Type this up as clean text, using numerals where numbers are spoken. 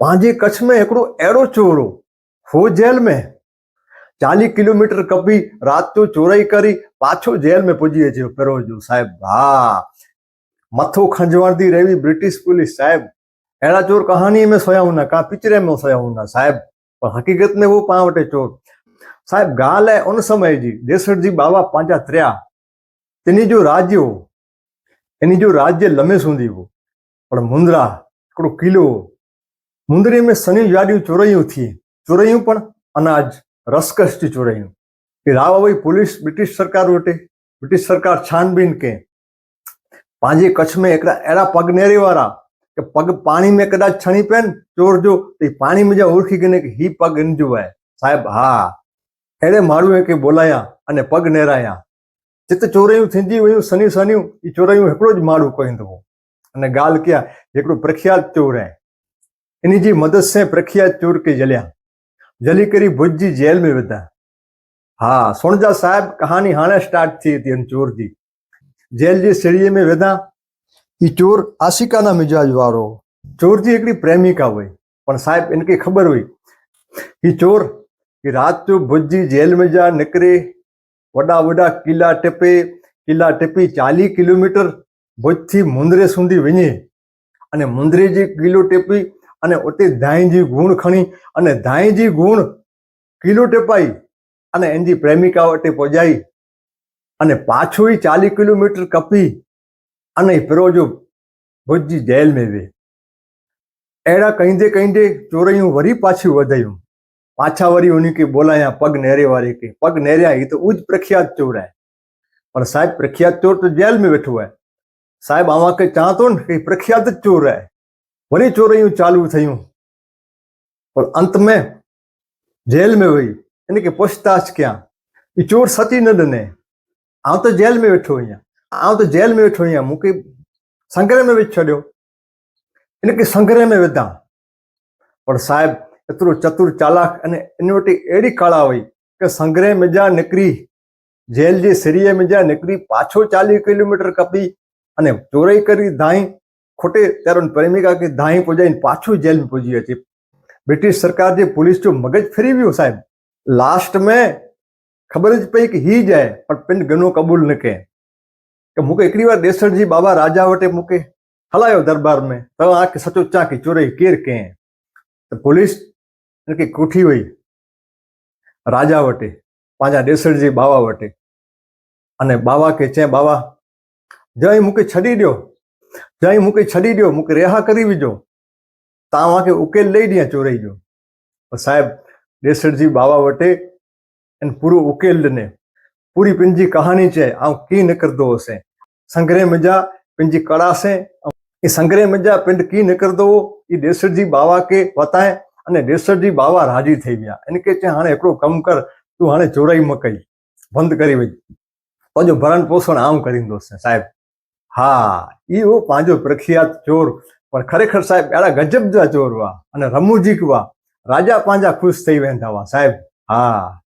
पंहिंजे कच्छ में हिकिड़ो अहिड़ो चोर हो जेल में 40 किलोमीटर कपी रात जो चोराई करी पाछो जेल में पुजी अचे पहिरों जो साहिब। हा, मथो खंजवारदी रही ब्रिटिश पुलिस साहिब। अहिड़ा चोर कहानी में सोया हूंदा, का पिक्चर में सोया हूंदा साहिब, पर हकीकत में वो पाण वटि चोर साहिब। ॻाल्हि आहे उन समय जी, देसर जी बाबा पंहिंजा त्रिया तिनी जो राज्य हो, इन जो राज्य लमेस हूंदी हो, पर मुंद्रा हिकिड़ो किलो हो। मुंद्रे में सनियूं ॾाढियूं चोरइयूं थी, चोरइयूं पण अनाज रसकस जी चोरइयूं। राव वई पुलिस ब्रिटिश सरकार वटि, ब्रिटिश सरकार छानबीन के पंहिंजे कच्छ में हिकिड़ा अहिड़ा पग नेरे वारा कि पग पाणी में कदाच छणी पइनि चोर जो त पाणी में जा ओळखी कने कि ही पग इन जो आहे साहिब। हा, अहिड़े माण्हूअ खे बोलाया अने पग नेराया। जिते चोरियूं थींदी हुयूं सनियूं सनियूं, ई चोरियूं हिकिड़ो ज माण्हू कईंदो हो। अने ॻाल्हि क्या, हिकिड़ो प्रख्यात चोर आहे, इन जी मदद से प्रख्यात चोर के जलिया, जली करी भुज जी जेल में विधा। हा, सुणजा साहिब, कहानी हाणे स्टार्ट थी थी चोर जी। जेल जी सीढ़ीअ में विधा। ई चोर आशिकाना मिजाज वारो, चोर जी हिकिड़ी प्रेमिका हुई, पर साहिब इनके ख़बर हुई ही चोर कि रात जो भुज जी जेल में जा निकिरे, वॾा वॾा किला टिपी 40 किलोमीटर भुज थी मुंद्रे सुंधी वञे, अने मुंद्रे जी किलो टिपी अने उते दाई जी गुण खणी अने दाई जी गुण किलो टिपाई अने इन जी प्रेमिका वटि पहुचाई, अने पाछो ई 40 किलोमीटर कपी अने पिरो जो भुज जी जेल में वे। अहिड़ा कईंदे कईंदे चोरइयूं वरी पाछियूं वधायूं। पाछा वरी उन्हीं के बोलाया पग नेरे वारे के, पग नेरिया, ही तो उज प्रख्यात चोर है। पर साहिब प्रख्यात चोर तो जेल में वेठो है साहिब। आवां के चवां थो न कि प्रख्यात चोर है। वरी चोरइयूं चालू थियूं, पर अंत में जेल में वही इनके पूछताछ कया। ई चोर सची न ॾिने, आउं तो जेल में वेठो आहियां, आउं तो जेल में वेठो आहियां, मूंखे संग्रह में विझी छॾियो। इनके संग्रह में विधा, पर साहिब एतिरो चतुर चालाक अने इन वटि अहिड़ी कला हुई कि संग्रह में जा निकिरी, जेल जे सिरीअ में जा निकिरी, पाछो 40 किलोमीटर कपी अने चोरई करी धाई खोटे त्यार प्रेमिका के धाई पुजाई पाछो जेल में पुजी अचे। ब्रिटिश सरकार जे पुलिस जो मगज फिरी वियो साहिब। लास्ट में ख़बर ज पई कि ही जाए, पर पिन गनो क़बूल न कए कि मूंखे हिकिड़ी बार देसर जी बाबा राजा वटि मूंखे हलायो दरबार में, तव्हांखे सचो चा कि चोरई केरु कयईं। त पुलिस इनखे कोठी वई राजा वटि, पंहिंजा देसर जी बाबा वटि, अने बाबा खे चई बाबा जई मूंखे छॾी ॾियो, जई मूंखे छॾी ॾियो, मूंखे रिहा करी विझो, तव्हांखे उकेल ॾेई ॾियां चोरई जो। पर साहिब देसर जी बाबा वटि इन पूरो उकेल ॾिने, पूरी पंहिंजी कहानी चए, ऐं कीअं निकिरंदो हुअसि संग्रह में जा पंहिंजी कड़ा से, ऐं संग्रह में जा पिंड कीअं निकिरंदो हो, ई देसर जी बाबा के बताए। अने देसर जी बाबा राजी थी विया। इनके चए हाणे हिकिड़ो कमु कर, तूं हाणे चोराई म कई, बंदि करी वई, पंहिंजो भरण पोषण आउं करींदुसि साहिब। हा, इहो पंहिंजो प्रख्यात चोर, पर खरेखर साहिब अहिड़ा गजब जा चोर हुआ अने रमूजिक हुआ, राजा पंहिंजा ख़ुशि थी वेंदा हुआ साहिब। हा।